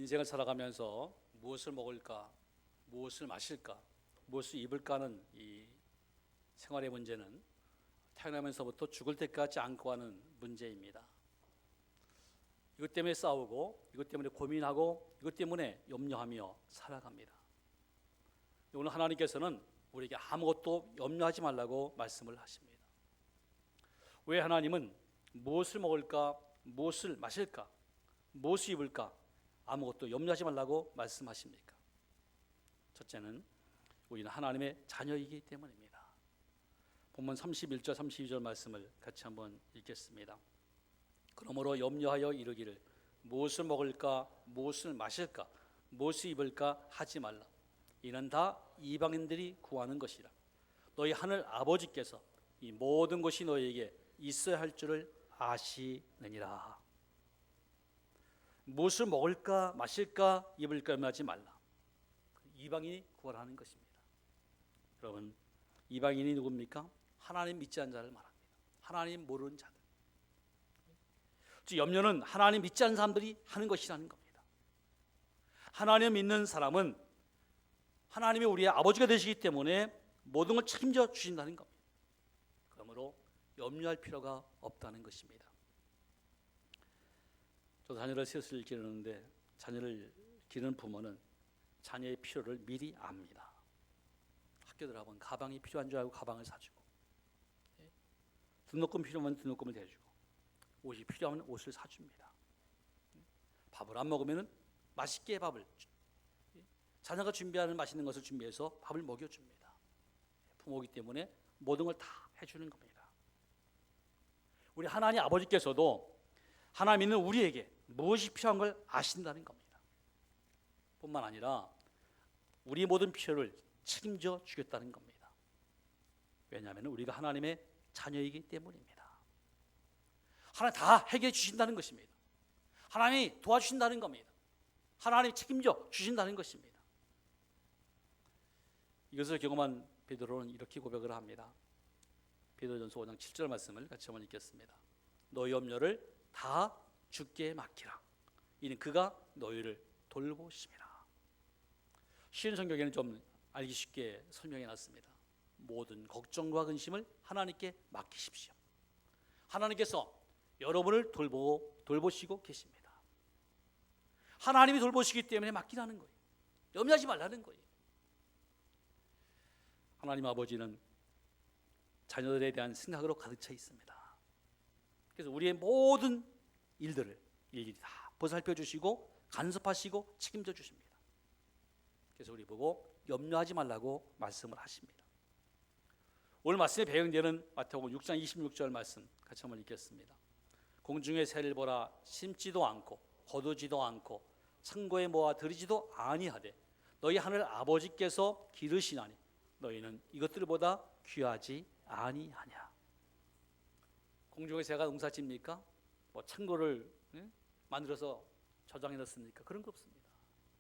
인생을 살아가면서 무엇을 먹을까, 무엇을 마실까, 무엇을 입을까는 이 생활의 문제는 태어나면서부터 죽을 때까지 안고 가는 문제입니다. 이것 때문에 싸우고, 이것 때문에 고민하고, 이것 때문에 염려하며 살아갑니다. 오늘 하나님께서는 우리에게 아무것도 염려하지 말라고 말씀을 하십니다. 왜 하나님은 무엇을 먹을까, 무엇을 마실까, 무엇을 입을까 아무것도 염려하지 말라고 말씀하십니까? 첫째는 우리는 하나님의 자녀이기 때문입니다. 본문 31절 32절 말씀을 같이 한번 읽겠습니다. 그러므로 염려하여 이르기를 무엇을 먹을까, 무엇을 마실까, 무엇을 입을까 하지 말라. 이는 다 이방인들이 구하는 것이라. 너희 하늘 아버지께서 이 모든 것이 너희에게 있어야 할 줄을 아시느니라. 무엇을 먹을까, 마실까, 입을까 염려하지 말라. 이방인이 구하라는 것입니다. 여러분, 이방인이 누굽니까? 하나님 믿지 않는 자를 말합니다. 하나님 모르는 자들. 즉 염려는 하나님 믿지 않는 사람들이 하는 것이라는 겁니다. 하나님 믿는 사람은 하나님이 우리의 아버지가 되시기 때문에 모든 걸 책임져 주신다는 겁니다. 그러므로 염려할 필요가 없다는 것입니다. 저도 자녀를 셋을 기르는데 자녀를 기르는 부모는 자녀의 필요를 미리 압니다. 학교 들어가면 가방이 필요한 줄 알고 가방을 사주고, 등록금 필요하면 등록금을 대주고, 옷이 필요하면 옷을 사줍니다. 밥을 안 먹으면 맛있게 밥을, 자녀가 준비하는 맛있는 것을 준비해서 밥을 먹여줍니다. 부모이기 때문에 모든 걸 다 해주는 겁니다. 우리 하나님 아버지께서도 하나님 있는 우리에게 무엇이 필요한 걸 아신다는 겁니다. 뿐만 아니라 우리 모든 필요를 책임져 주겠다는 겁니다. 왜냐하면 우리가 하나님의 자녀이기 때문입니다. 하나님 다 해결해 주신다는 것입니다. 하나님이 도와주신다는 겁니다. 하나님이 책임져 주신다는 것입니다. 이것을 경험한 베드로는 이렇게 고백을 합니다. 베드로전서 5장 7절 말씀을 같이 한번 읽겠습니다. 너희 염려를 다 주께 맡기라. 이는 그가 너희를 돌보심이라. 쉬운 성경에는 좀 알기 쉽게 설명해 놨습니다. 모든 걱정과 근심을 하나님께 맡기십시오. 하나님께서 여러분을 돌보시고 계십니다. 하나님이 돌보시기 때문에 맡기라는 거예요. 염려하지 말라는 거예요. 하나님 아버지는 자녀들에 대한 생각으로 가득 차 있습니다. 그래서 우리의 모든 일들을 일일이 다 보살펴 주시고 간섭하시고 책임져 주십니다. 그래서 우리 보고 염려하지 말라고 말씀을 하십니다. 오늘 말씀의 배경되는 마태복음 6장 26절 말씀 같이 한번 읽겠습니다. 공중의 새를 보라. 심지도 않고 거두지도 않고 창고에 모아 들이지도 아니하되 너희 하늘 아버지께서 기르시나니 너희는 이것들보다 귀하지 아니하냐. 공중의 새가 농사짓니까? 뭐 창고를 만들어서 저장해 놨습니까? 그런 거 없습니다.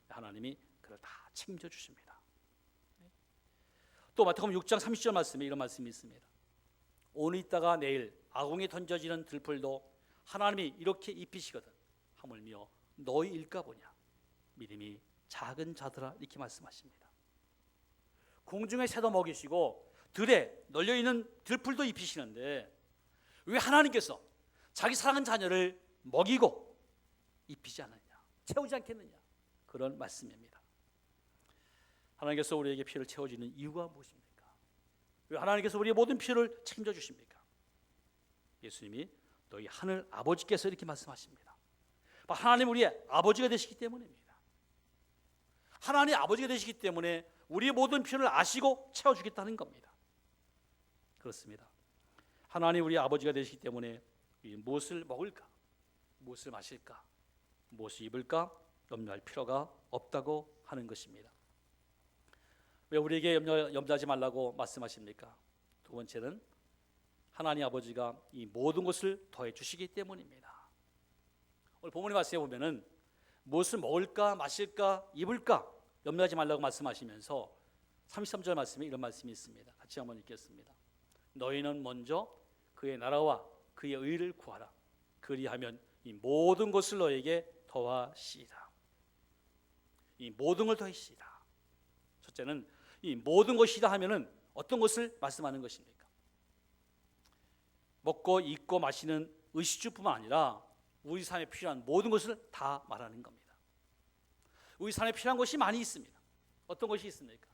하나님이 그걸 다 책임져 주십니다. 또 마태복음 6장 30절 말씀에 이런 말씀이 있습니다. 오늘 있다가 내일 아궁에 던져지는 들풀도 하나님이 이렇게 입히시거든 하물며 너희 일까 보냐. 믿음이 작은 자들아, 이렇게 말씀하십니다. 공중의 새도 먹이시고 들에 널려있는 들풀도 입히시는데 왜 하나님께서 자기 사랑하는 자녀를 먹이고 입히지 않느냐, 채우지 않겠느냐, 그런 말씀입니다. 하나님께서 우리에게 피를 채워주는 이유가 무엇입니까? 왜 하나님께서 우리의 모든 피를 책임져 주십니까? 예수님이 너희 하늘 아버지께서 이렇게 말씀하십니다. 하나님 우리의 아버지가 되시기 때문입니다. 하나님 아버지가 되시기 때문에 우리의 모든 필요를 아시고 채워주겠다는 겁니다. 그렇습니다. 하나님 우리 아버지가 되시기 때문에 무엇을 먹을까, 무엇을 마실까, 무엇을 입을까 염려할 필요가 없다고 하는 것입니다. 왜 우리에게 염려하지 말라고 말씀하십니까? 두 번째는 하나님 아버지가 이 모든 것을 더해 주시기 때문입니다. 오늘 본문의 말씀에 보면은 무엇을 먹을까, 마실까, 입을까 염려하지 말라고 말씀하시면서 33절 말씀에 이런 말씀이 있습니다. 같이 한번 읽겠습니다. 너희는 먼저 그의 나라와 그의 의를 구하라. 그리하면 이 모든 것을 너에게 더하시리라. 이 모든 걸 더하시리라. 첫째는 이 모든 것이다 하면은 어떤 것을 말씀하는 것입니까? 먹고 입고 마시는 의식주뿐만 아니라 우리 삶에 필요한 모든 것을 다 말하는 겁니다. 우리 삶에 필요한 것이 많이 있습니다. 어떤 것이 있습니까?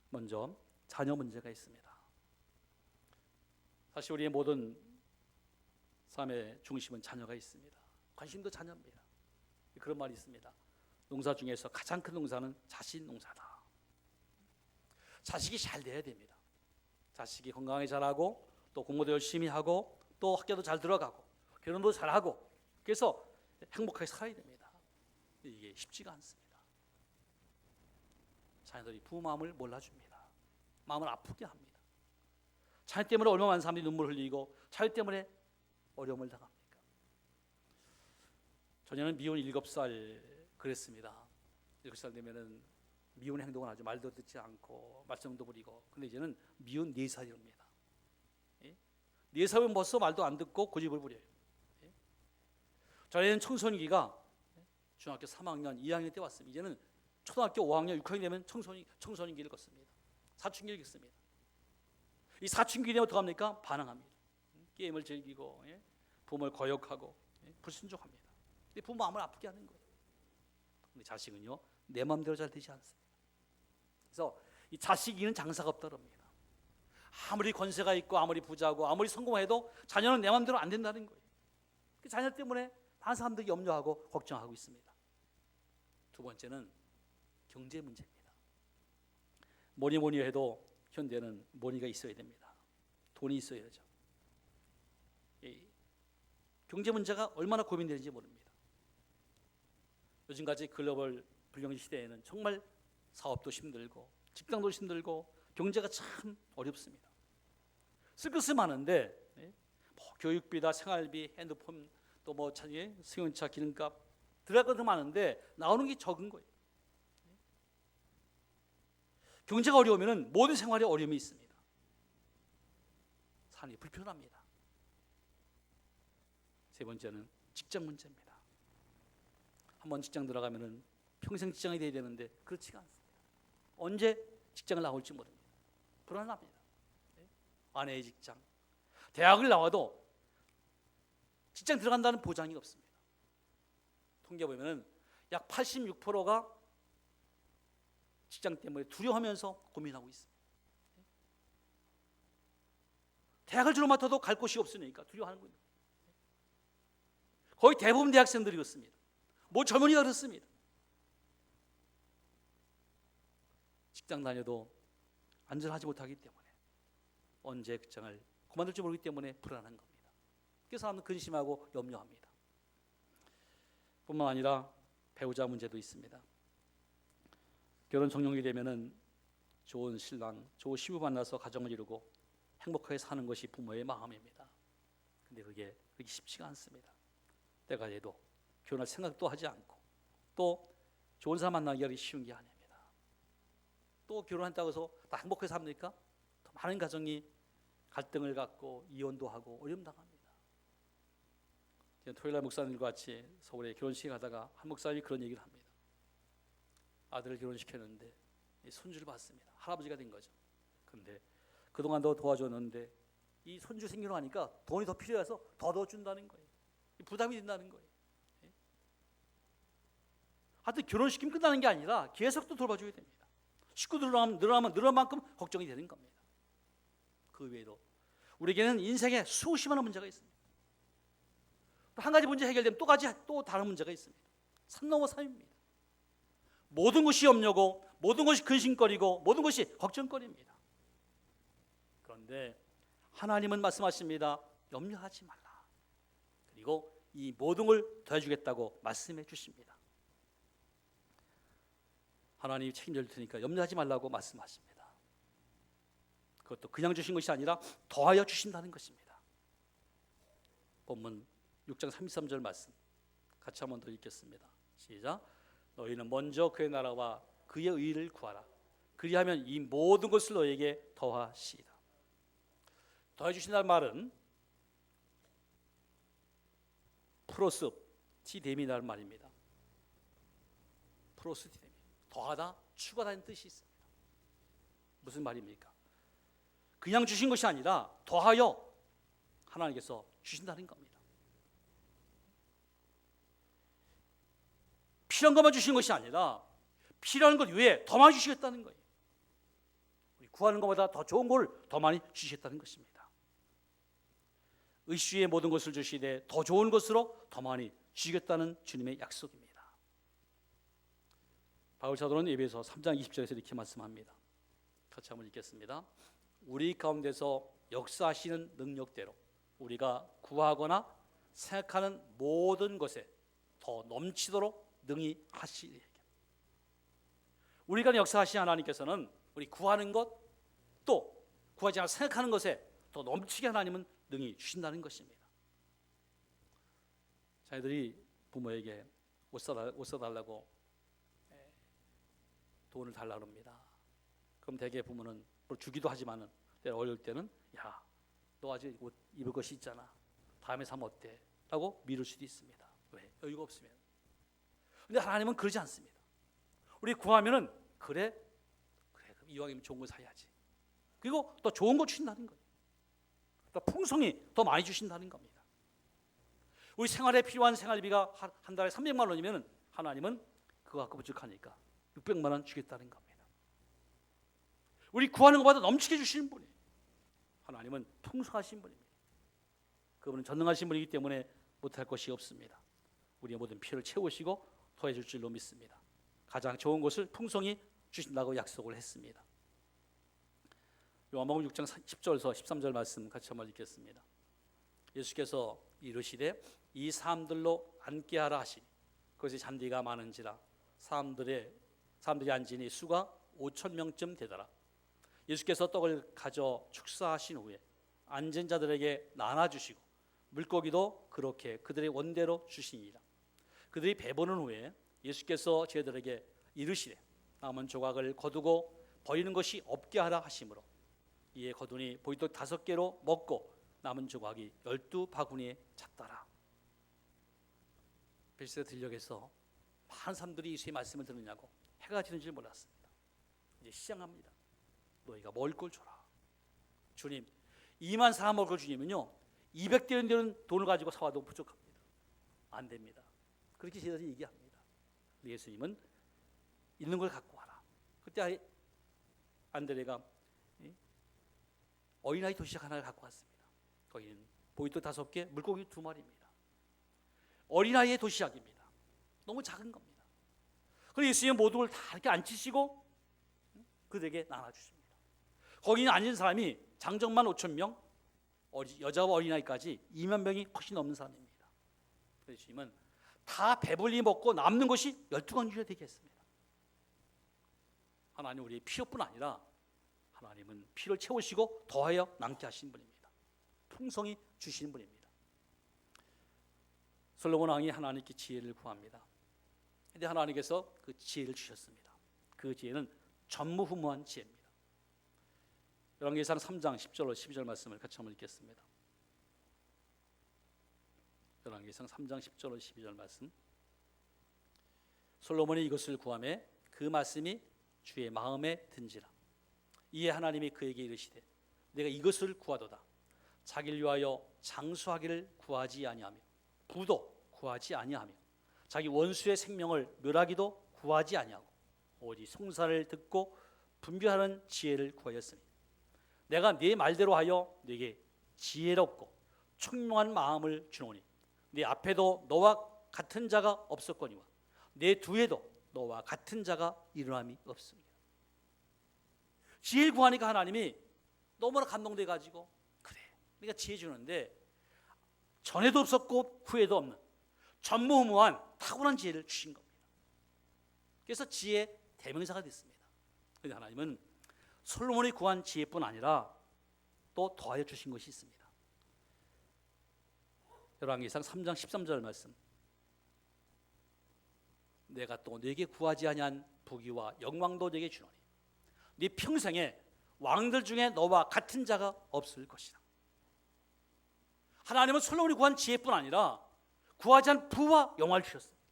먼저 자녀 문제가 있습니다. 사실 우리의 모든 삶의 중심은 자녀가 있습니다. 관심도 자녀입니다. 그런 말이 있습니다. 농사 중에서 가장 큰 농사는 자식 농사다. 자식이 잘 돼야 됩니다. 자식이 건강하게 자라고 또 공부도 열심히 하고 또 학교도 잘 들어가고 결혼도 잘하고 그래서 행복하게 살아야 됩니다. 이게 쉽지가 않습니다. 자녀들이 부모 마음을 몰라줍니다. 마음을 아프게 합니다. 자녀 때문에 얼마나 많은 사람들이 눈물 흘리고 자녀 때문에 어려움을 당합니까? 저녀는 미혼 7살 그랬습니다. 7살 되면은 미혼 행동을 하죠. 말도 듣지 않고 말썽도 부리고. 근데 이제는 미혼 4살입니다. 4살이면 벌써 말도 안 듣고 고집을 부려요. 저희는 청소년기가 중학교 3학년, 2학년 때 왔습니다. 이제는 초등학교 5학년, 6학년 되면 청소년기를 걷습니다. 사춘기를 겪습니다. 이 사춘기 되면 어떻게 합니까? 반항합니다. 게임을 즐기고 부모를 거역하고 불순종합니다. 부모 마음을 아프게 하는 거예요. 근데 자식은요 내 마음대로 잘 되지 않습니다. 그래서 이 자식이는 장사가 없다랍니다. 아무리 권세가 있고 아무리 부자고 아무리 성공해도 자녀는 내 마음대로 안 된다는 거예요. 그 자녀 때문에 많은 사람들이 염려하고 걱정하고 있습니다. 두 번째는 경제 문제입니다. 뭐니 해도 현대는 머니가 있어야 됩니다. 돈이 있어야죠. 경제 문제가 얼마나 고민되는지 모릅니다. 요즘까지 글로벌 불경제 시대에는 정말 사업도 힘들고 직장도 힘들고 경제가 참 어렵습니다. 쓸 것은 많은데 뭐 교육비다 생활비 핸드폰 또 뭐 승용차 기름값 들어갈 것도 많은데 나오는 게 적은 거예요. 경제가 어려우면 모든 생활에 어려움이 있습니다. 삶이 불편합니다. 세 번째는 직장 문제입니다. 한번 직장 들어가면은 평생 직장이 돼야 되는데 그렇지가 않습니다. 언제 직장을 나올지 모릅니다. 불안합니다. 아내의 직장, 대학을 나와도 직장 들어간다는 보장이 없습니다. 통계 보면은 약 86%가 직장 때문에 두려워하면서 고민하고 있습니다. 대학을 졸업하고도 갈 곳이 없으니까 두려워하는 거예요. 거의 대부분 대학생들이 그렇습니다. 뭐 젊은이가 그렇습니다. 직장 다녀도 안전하지 못하기 때문에 언제 직장을 그만둘지 모르기 때문에 불안한 겁니다. 그래서 사람은 근심하고 염려합니다. 뿐만 아니라 배우자 문제도 있습니다. 결혼 적령이 되면은 좋은 신랑, 좋은 시부 만나서 가정을 이루고 행복하게 사는 것이 부모의 마음입니다. 근데 그게 그렇게 쉽지가 않습니다. 때가 돼도 결혼할 생각도 하지 않고 또 좋은 사람 만나기가 쉬운 게 아닙니다. 또 결혼한다고 해서 다 행복하게 삽니까? 더 많은 가정이 갈등을 갖고 이혼도 하고 어려움 당합니다. 토요일날 목사님과 같이 서울에 결혼식에 가다가 한 목사님이 그런 얘기를 합니다. 아들을 결혼시켰는데 손주를 받습니다. 할아버지가 된 거죠. 그런데 그동안 더 도와줬는데 이 손주 생기고 하니까 돈이 더 필요해서 더 준다는 거예요. 부담이 된다는 거예요. 하여튼 결혼시키면 끝나는 게 아니라 계속 또 돌봐줘야 됩니다. 식구들 늘어나는 만큼 걱정이 되는 겁니다. 그 외에도 우리에게는 인생에 수없이 많은 문제가 있습니다. 한 가지 문제 해결되면 또 다른 문제가 있습니다. 산 넘어 산입니다. 모든 것이 염려고 모든 것이 근심거리고 모든 것이 걱정거리입니다. 그런데 하나님은 말씀하십니다. 염려하지 말라. 그리고 이 모든 걸 더해주겠다고 말씀해 주십니다. 하나님이 책임질 테니까 염려하지 말라고 말씀하십니다. 그것도 그냥 주신 것이 아니라 더하여 주신다는 것입니다. 본문 6장 33절 말씀 같이 한번 더 읽겠습니다. 시작. 너희는 먼저 그의 나라와 그의 의를 구하라. 그리하면 이 모든 것을 너희에게 더하시리라. 더해 주신다는 말은 프로스 티데미라는 말입니다. 프로스티됩니다. 더하다, 추가다는 뜻이 있습니다. 무슨 말입니까? 그냥 주신 것이 아니라 더하여 하나님께서 주신다는 겁니다. 필요한 것만 주신 것이 아니라 필요한 것 외에 더 많이 주시겠다는 거예요. 우리 구하는 것보다 더 좋은 걸 더 많이 주시겠다는 것입니다. 의시의 모든 것을 주시되 더 좋은 것으로 더 많이 주시겠다는 주님의 약속입니다. 바울 사도는 에베소 3장 20절에서 이렇게 말씀합니다. 같이 한번 읽겠습니다. 우리 가운데서 역사하시는 능력대로 우리가 구하거나 생각하는 모든 것에 더 넘치도록 능히 하시리니. 우리가 역사하신 하나님께서는 우리 구하는 것 또 구하지 않아 생각하는 것에 더 넘치게 하나님은 능히 주신다는 것입니다. 자녀들이 부모에게 옷 사달라고 돈을 달라고 합니다. 그럼 대개 부모는 주기도 하지만은 어려울 때는 야, 너 아직 옷 입을 것이 있잖아. 다음에 사면 어때? 라고 미룰 수도 있습니다. 왜? 여유가 없으면. 근데 하나님은 그러지 않습니다. 우리 구하면은 그래 이왕이면 좋은 거 사야지. 그리고 더 좋은 거 주신다는 거예요. 더 풍성히 더 많이 주신다는 겁니다. 우리 생활에 필요한 생활비가 한 달에 300만 원이면 하나님은 그거 갖고 부족하니까 600만 원 주겠다는 겁니다. 우리 구하는 것보다 넘치게 주시는 분이에요. 하나님은 풍성하신 분입니다. 그분은 전능하신 분이기 때문에 못할 것이 없습니다. 우리의 모든 필요를 채우시고 더해줄 줄로 믿습니다. 가장 좋은 것을 풍성히 주신다고 약속을 했습니다. 요한복음 6장 10절에서 13절 말씀 같이 한번 읽겠습니다. 예수께서 이르시되 이 사람들로 앉게 하라 하시니 그것이 잔디가 많은지라 사람들이 앉으니 수가 5,000명쯤 되더라. 예수께서 떡을 가져 축사하신 후에 앉은 자들에게 나눠주시고 물고기도 그렇게 그들의 원대로 주시니라. 그들이 배부른 후에 예수께서 저희들에게 이르시되 남은 조각을 거두고 버리는 것이 없게 하라 하시므로 이에 거두니 보리떡 5개로 먹고 남은 조각이 12바구니에 찼더라. 베드스다 들녘에서 많은 사람들이 예수의 말씀을 들으냐고 해가 지는 줄 몰랐습니다. 이제 시작합니다. 너희가 먹을 걸 줘라. 주님, 2만 사람 먹을 걸 주님은요 200대는 되는 돈을 가지고 사와도 부족합니다. 안 됩니다. 그렇게 제자들이 얘기합니다. 예수님은 있는 걸 갖고 와라. 그때 안드레가 어린아이 도시락 하나를 갖고 왔습니다. 거기는 보리떡 5개, 물고기 2마리입니다. 어린아이의 도시락입니다. 너무 작은 겁니다. 그래서 예수님은 모든 걸 다 이렇게 앉히시고 그들에게 나눠주십니다. 거기는 앉은 사람이 장정만 5,000명, 여자와 어린아이까지 2만 명이 훨씬 넘는 사람입니다. 그래서 예수님은 다 배불리 먹고 남는 것이 12건주가 되게 했습니다. 하나님 우리의 필요뿐 아니라 하나님은 필요를 채우시고 더하여 남게 하신 분입니다. 풍성히 주시는 분입니다. 솔로몬 왕이 하나님께 지혜를 구합니다. 그런데 하나님께서 그 지혜를 주셨습니다. 그 지혜는 전무후무한 지혜입니다. 열왕기상 3장 10절로 12절 말씀을 같이 한번 읽겠습니다. 열왕기상 3장 10절로 12절 말씀. 솔로몬이 이것을 구하매 그 말씀이 주의 마음에 든지라. 이에 하나님이 그에게 이르시되 내가 이것을 구하도다. 자기를 위하여 장수하기를 구하지 아니하며 부도 구하지 아니하며 자기 원수의 생명을 멸하기도 구하지 아니하고 오직 송사를 듣고 분별하는 지혜를 구하였으니 내가 네 말대로 하여 네게 지혜롭고 총명한 마음을 주노니 네 앞에도 너와 같은 자가 없었거니와 내 뒤에도 너와 같은 자가 일어남이 없습니다. 지혜를 구하니까 하나님이 너무나 감동돼 가지고 그래 내가 지혜 주는데 전에도 없었고 후에도 없는 전무후무한 탁월한 지혜를 주신 겁니다. 그래서 지혜 대명사가 됐습니다. 그런데 하나님은 솔로몬이 구한 지혜뿐 아니라 또 더하여 주신 것이 있습니다. 열왕기상 3장 13절 말씀. 내가 또 네게 구하지 아니한 부귀와 영광도 네게 주노니 네 평생에 왕들 중에 너와 같은 자가 없을 것이다. 하나님은 솔로몬이 구한 지혜뿐 아니라 구하지 않은 부와 영화를 주셨습니다.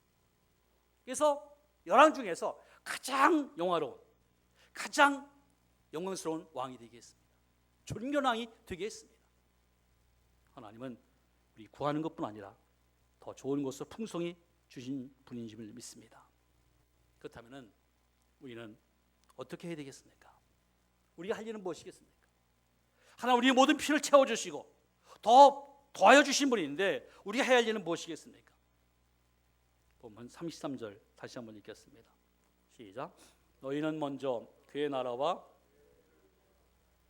그래서 열왕 중에서 가장 영화로운, 가장 영광스러운 왕이 되겠습니다. 존귀한 왕이 되겠습니다. 하나님은 우리 구하는 것뿐 아니라 더 좋은 것을 풍성히 주신 분인 줄 믿습니다. 그렇다면 우리는 어떻게 해야 되겠습니까? 우리가 할 일은 무엇이겠습니까? 하나님 우리의 모든 필요를 채워주시고 더 더하여 주신 분인데 우리가 해야 할 일은 무엇이겠습니까? 본문 33절 다시 한번 읽겠습니다. 시작. 너희는 먼저 그의 나라와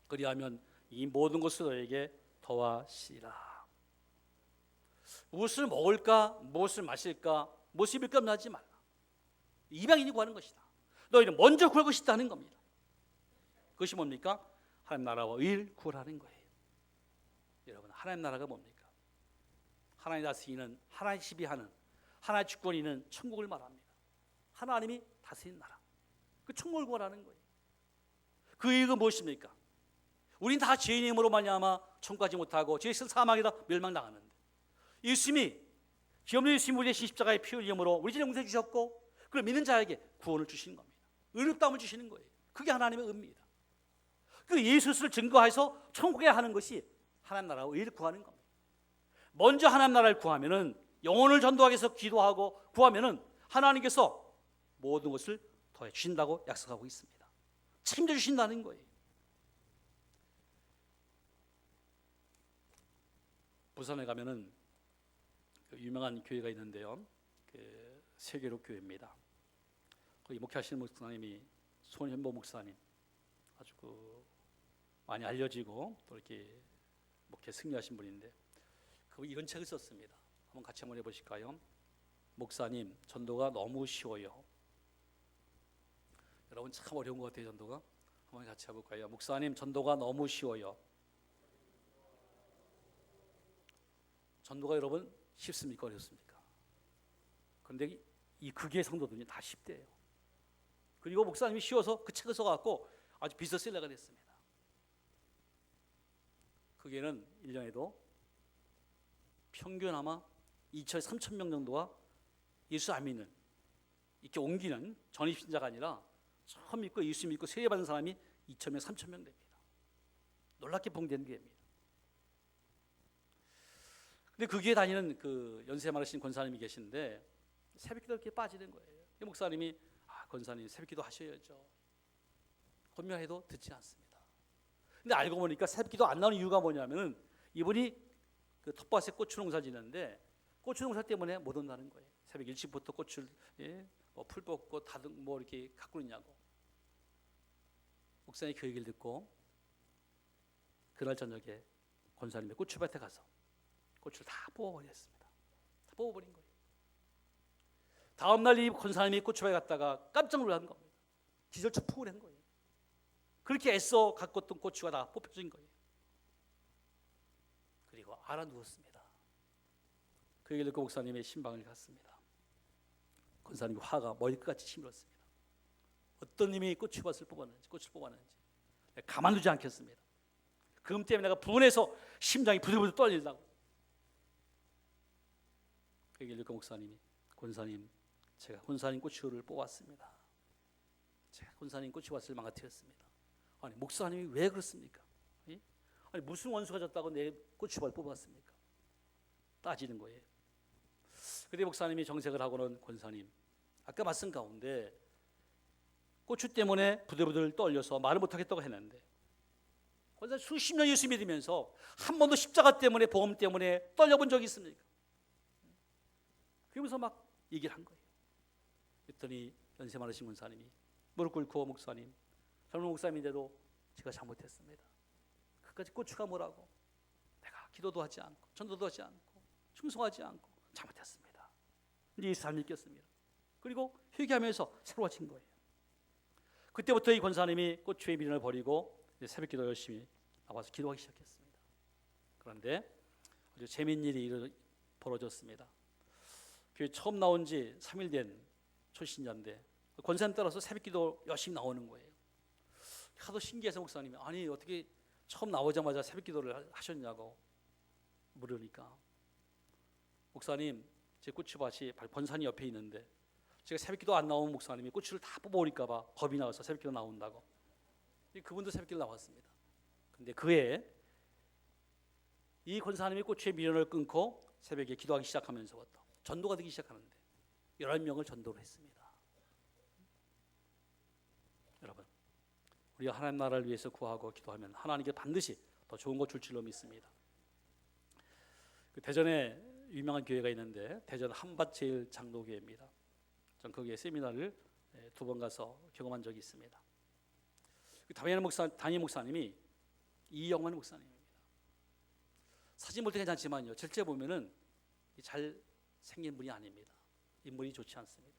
그리하면 이 모든 것을 너에게 더하시라. 무엇을 먹을까, 무엇을 마실까, 무엇을 입을까 하지 말라. 이방인이 구하는 것이다. 너희는 먼저 구할 것이 있다는 겁니다. 그것이 뭡니까? 하나님 나라와 의를 구하라는 거예요. 여러분, 하나님 나라가 뭡니까? 하나님 다스리는, 하나님 지배하는, 하나님 주권이 있는 천국을 말합니다. 하나님이 다스리는 나라, 그 천국을 구하라는 거예요. 그 이유가 무엇입니까? 우린 다 죄인의 힘으로 말미암아 천국 가지 못하고 죄의 사망이다 멸망당하는데, 예수님이 기업의 예수님 우리의 십자가의 피 흘림으로 우리 죄를 용서해 주셨고 그걸 믿는 자에게 구원을 주시는 겁니다. 의롭다움을 주시는 거예요. 그게 하나님의 의입니다. 그 예수를 증거해서 천국에 하는 것이 하나님 나라와 의를 구하는 겁니다. 먼저 하나님 나라를 구하면은, 영혼을 전도하기 위해서 기도하고 구하면은 하나님께서 모든 것을 더해 주신다고 약속하고 있습니다. 책임져 주신다는 거예요. 부산에 가면은 그 유명한 교회가 있는데요, 그 세계로 교회입니다. 거기 목회하시는 목사님이 손현보 목사님, 아주 그 많이 알려지고 또 이렇게 목회 승리하신 분인데, 그 이런 책을 썼습니다. 한번 같이 한번 해보실까요? 목사님, 전도가 너무 쉬워요. 여러분 참 어려운 것 같아요, 전도가. 한번 같이 해볼까요? 목사님, 전도가 너무 쉬워요. 전도가 여러분 쉽습니까, 어렵습니까? 그런데 이 극의 성도들이 다 쉽대요. 그리고 목사님이 쉬워서 그 책을 써갖고 아주 비서셀러가 됐습니다. 그게는 1년에도 평균 아마 2,000, 3,000명 정도가 예수 안 믿는, 이렇게 옮기는 전입신자가 아니라 처음 믿고 예수 믿고 세례받은 사람이 2,000명, 3,000명 됩니다. 놀랍게 봉된 교회입니다. 근데 그 교회 다니는 그 연세 많으신 권사님이 계신데 새벽기도 이렇게 빠지는 거예요. 목사님이 권사님 새벽기도 하셔야죠. 권면해도 듣지 않습니다. 근데 알고 보니까 새벽기도 안 나오는 이유가 뭐냐면은 이분이 그 텃밭에 고추 농사 짓는데 고추 농사 때문에 못 온다는 거예요. 새벽 일찍부터 고추를 뭐 풀 뽑고 다듬 뭐 이렇게 갖고 있냐고. 목사님 그 얘기를 듣고 그날 저녁에 권사님의 고추밭에 가서 고추를 다 뽑아버렸습니다. 다 뽑아버린 거예요. 다음날 이 권사님이 고추밭에 갔다가 깜짝 놀란 겁니다. 기절초풍을 한 거예요. 그렇게 애써 갖고 있던 고추가 다 뽑혀진 거예요. 그리고 알아 누웠습니다. 그 얘기를 듣고 목사님의 신방을 갔습니다. 권사님이 화가 머리끝까지 치밀었습니다. 어떤 님이 고추밭을 뽑았는지, 고추를 뽑았는지 가만두지 않겠습니다. 그것 때문에 내가 분해서 심장이 부들부들 떨린다고. 그 얘기를 듣고 목사님이, 권사님, 제가 권사님 고추를 뽑았습니다. 제가 권사님 고추밭을 망가뜨렸습니다. 아니 목사님이 왜 그렇습니까? 아니 무슨 원수가 졌다고 내 고추밭을 뽑았습니까? 따지는 거예요. 그때 목사님이 정색을 하고는, 권사님, 아까 말씀 가운데 고추 때문에 부들부들 떨려서 말을 못하겠다고 했는데, 권사님 수십 년 예수 믿으면서 한 번도 십자가 때문에, 보험 때문에 떨려본 적이 있습니까? 그러면서 막 얘기를 한 거예요. 그랬더니 연세 많으신 권사님이 무릎 꿇고, 목사님, 젊은 목사님인데도 제가 잘못했습니다. 그까지 고추가 뭐라고, 내가 기도도 하지 않고 전도도 하지 않고 충성하지 않고 잘못했습니다. 이제 예수 잘 믿겠습니다. 그리고 회개하면서 새로워진 거예요. 그때부터 이 권사님이 고추의 미련을 버리고 새벽기도 열심히 나와서 기도하기 시작했습니다. 그런데 아주 재미있는 일이 벌어졌습니다. 교회 처음 나온 지 3일 된 초신자인데 권사님 따라서 새벽기도 열심히 나오는 거예요. 하도 신기해서 목사님이, 아니 어떻게 처음 나오자마자 새벽기도를 하셨냐고 물으니까, 목사님, 제 고추밭이 권사님 옆에 있는데 제가 새벽기도 안 나오는 목사님이 꼬치를 다 뽑아오니까 봐 겁이 나서 새벽기도 나온다고. 그분도 새벽기도 나왔습니다. 근데 그해 이 권사님이 꼬치의 미련을 끊고 새벽에 기도하기 시작하면서부터 전도가 되기 시작하는데 11명을 전도를 했습니다. 여러분, 우리가 하나님 나라를 위해서 구하고 기도하면 하나님께 반드시 더 좋은 거 줄 줄로 믿습니다. 대전에 유명한 교회가 있는데 대전 한밭제일 장로교회입니다. 전 거기에 세미나를 2번 가서 경험한 적이 있습니다. 담임 목사님이 이영환 목사님입니다. 사진 볼 때 괜찮지만요, 실제 보면은 잘 생긴 분이 아닙니다. 인물이 좋지 않습니다.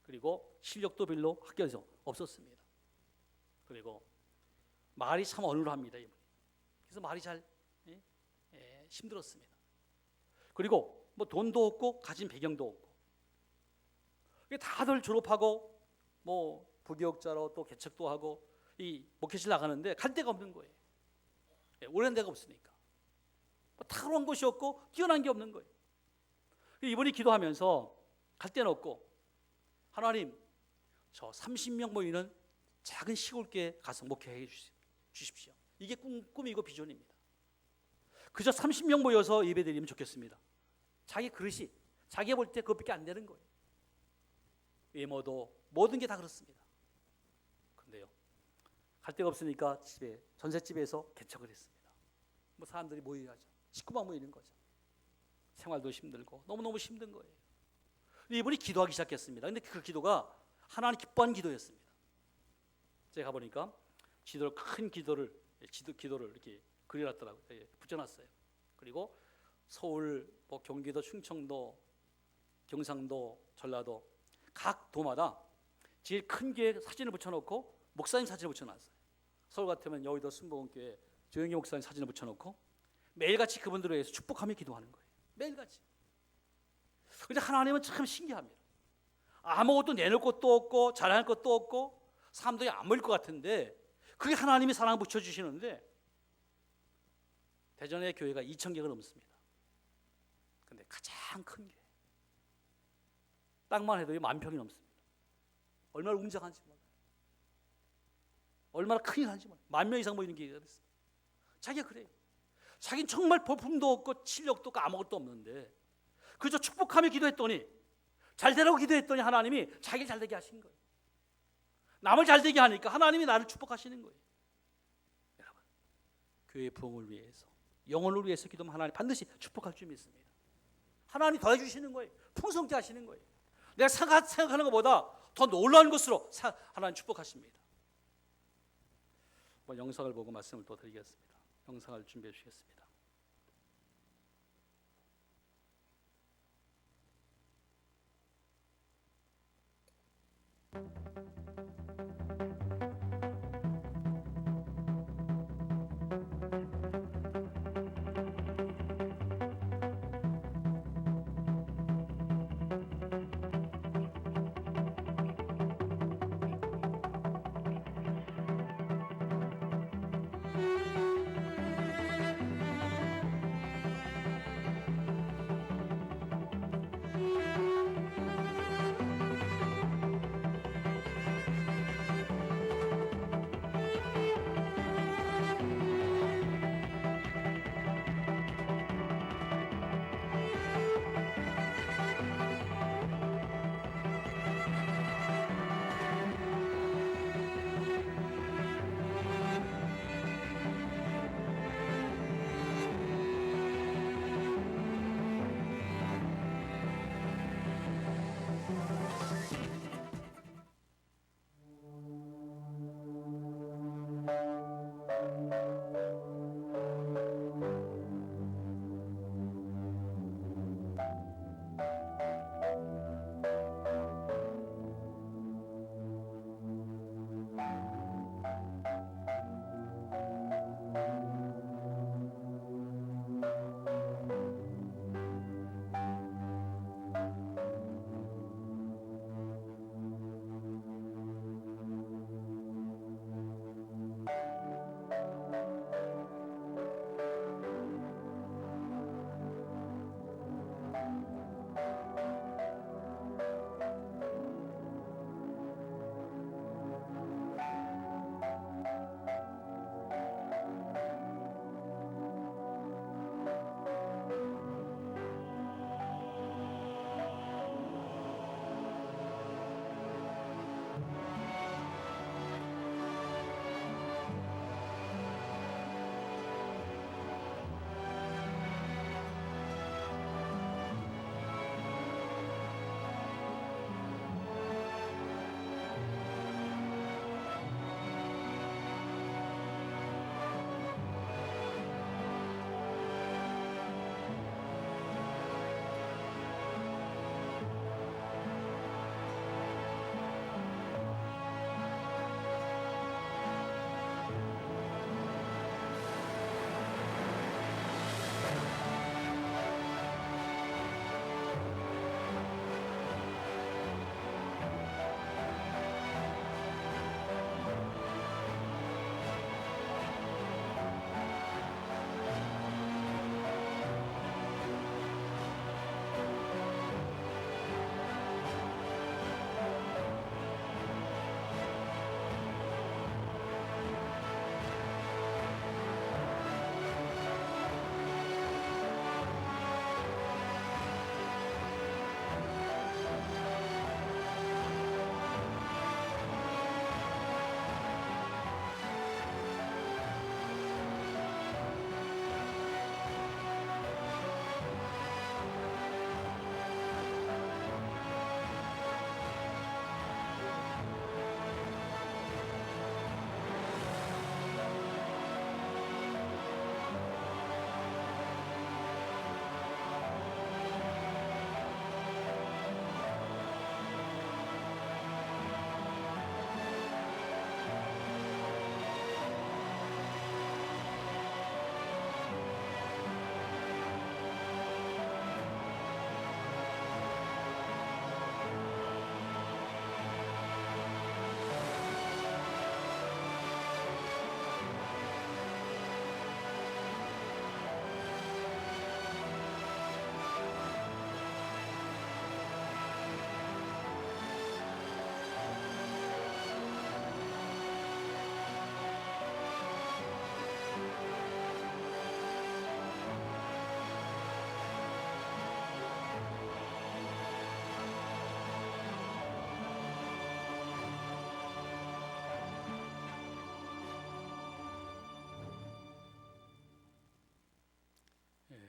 그리고 실력도 별로 학교에서 없었습니다. 그리고 말이 참 어눌합니다. 이분이. 그래서 말이 잘 힘들었습니다. 그리고 뭐 돈도 없고 가진 배경도 없고, 다들 졸업하고 뭐 부교육자로 또 개척도 하고 이 목회실 나가는데 갈 데가 없는 거예요. 오랜 데가 없으니까. 뭐 탁월한 것이 없고 뛰어난 게 없는 거예요. 이분이 기도하면서 갈 데는 없고, 하나님, 저 30명 모이는 작은 시골교회에 가서 목회해 주십시오. 이게 꿈이고 비전입니다. 그저 30명 모여서 예배드리면 좋겠습니다. 자기 그릇이 자기가 볼 때 그것밖에 안 되는 거예요. 외모도 모든 게 다 그렇습니다. 그런데요, 갈 데가 없으니까 전셋집에서 개척을 했습니다. 뭐 사람들이 모여야죠. 식구만 모이는 거죠. 생활도 힘들고 너무너무 힘든 거예요. 이분이 기도하기 시작했습니다. 근데 그 기도가 하나님 기뻐하는 기도였습니다. 제가 보니까 큰 기도를 이렇게 그려놨더라고요. 붙여놨어요. 그리고 서울, 뭐 경기도, 충청도, 경상도, 전라도 각 도마다 제일 큰 교회 사진을 붙여놓고 목사님 사진을 붙여놨어요. 서울 같으면 여의도 순복음교회 조영기 목사님 사진을 붙여놓고 매일같이 그분들을 위해서 축복하며 기도하는 거예요. 매일같이. 그런데 하나님은 참 신기합니다. 아무것도 내놓을 것도 없고 잘할 것도 없고 사람들이 안 모일 것 같은데 그게 하나님이 사랑을 붙여주시는데, 대전의 교회가 2,000개가 넘습니다. 그런데 가장 큰 교회, 땅만 해도 10,000평이 넘습니다. 얼마나 웅장한지 몰라요. 얼마나 큰일 하는지 몰라요. 10,000명 이상 모이는 교회가 됐어요. 자기가 그래요. 자기는 정말 볼품도 없고 실력도 없고 아무것도 없는데 그저 축복하며 기도했더니, 잘 되라고 기도했더니 하나님이 자기를 잘 되게 하신 거예요. 남을 잘 되게 하니까 하나님이 나를 축복하시는 거예요. 여러분, 교회 부흥을 위해서, 영혼을 위해서 기도하면 하나님 반드시 축복할 줄 믿습니다. 하나님이 더해주시는 거예요. 풍성케 하시는 거예요. 내가 생각하는 것보다 더 놀라운 것으로 하나님 축복하십니다. 영상을 보고 말씀을 또 드리겠습니다. 영상을 준비해 주시겠습니다.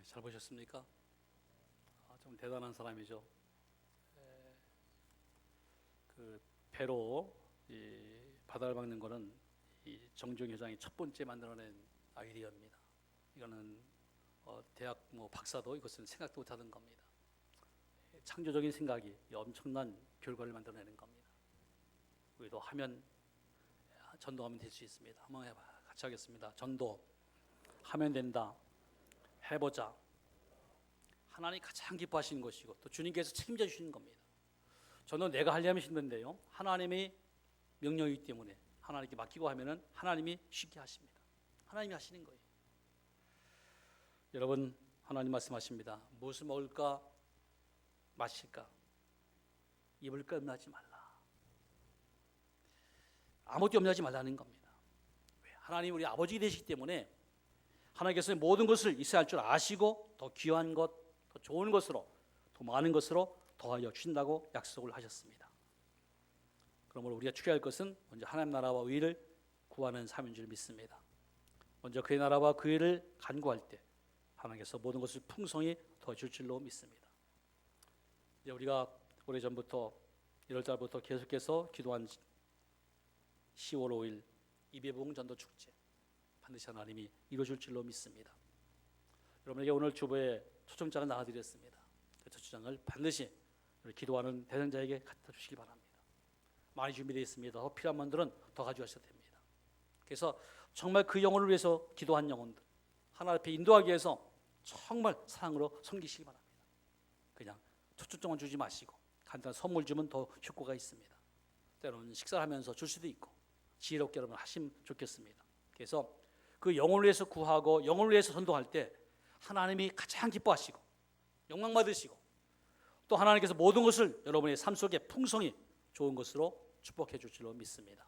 잘 보셨습니까? 좀 대단한 사람이죠. 그 배로 이 바다를 막는 거는 이 정종 회장이 첫 번째 만들어낸 아이디어입니다. 이거는 대학 박사도 이것은 생각도 못하던 겁니다. 창조적인 생각이 엄청난 결과를 만들어내는 겁니다. 우리도 하면 전도하면 될 수 있습니다. 한번 해봐. 같이 하겠습니다. 전도 하면 된다. 해보자. 하나님이 가장 기뻐하시는 것이고 또 주님께서 책임져 주시는 겁니다. 저는 내가 하려면 힘든데요. 하나님의 명령이기 때문에 하나님께 맡기고 하면은 하나님이 쉽게 하십니다. 하나님이 하시는 거예요. 여러분, 하나님 말씀하십니다. 무엇을 먹을까 마실까 입을까 염려하지 말라. 아무것도 염려하지 말라는 겁니다. 하나님 우리 아버지 되시기 때문에 하나님께서 모든 것을 있어야 할 줄 아시고 더 귀한 것, 더 좋은 것으로, 더 많은 것으로 더하여 주신다고 약속을 하셨습니다. 그러므로 우리가 취할 것은 먼저 하나님 나라와 의를 구하는 삶인 줄 믿습니다. 먼저 그의 나라와 그 의를 간구할 때 하나님께서 모든 것을 풍성히 더 줄 줄로 믿습니다. 이제 우리가 오래전부터 1월달부터 계속해서 기도한 10월 5일 이배봉 전도 축제 반드시 하나님이 이루어줄 줄로 믿습니다. 여러분에게 오늘 주보에 초청장을 나눠드렸습니다. 그 초청장을 반드시 기도하는 대상자에게 갖다 주시기 바랍니다. 많이 준비되어 있습니다. 더 필요한 분들은 더 가져가셔도 됩니다. 그래서 정말 그 영혼을 위해서 기도한 영혼들 하나님 앞에 인도하기 위해서 정말 사랑으로 섬기시기 바랍니다. 그냥 초청장만 주지 마시고 간단한 선물 주면 더 효과가 있습니다. 때로는 식사를 하면서 줄 수도 있고 지혜롭게 여러분 하시면 좋겠습니다. 그래서 그 영혼을 위해서 구하고 영혼을 위해서 선동할 때 하나님이 가장 기뻐하시고 영광 받으시고 또 하나님께서 모든 것을 여러분의 삶 속에 풍성히 좋은 것으로 축복해 줄 줄로 믿습니다.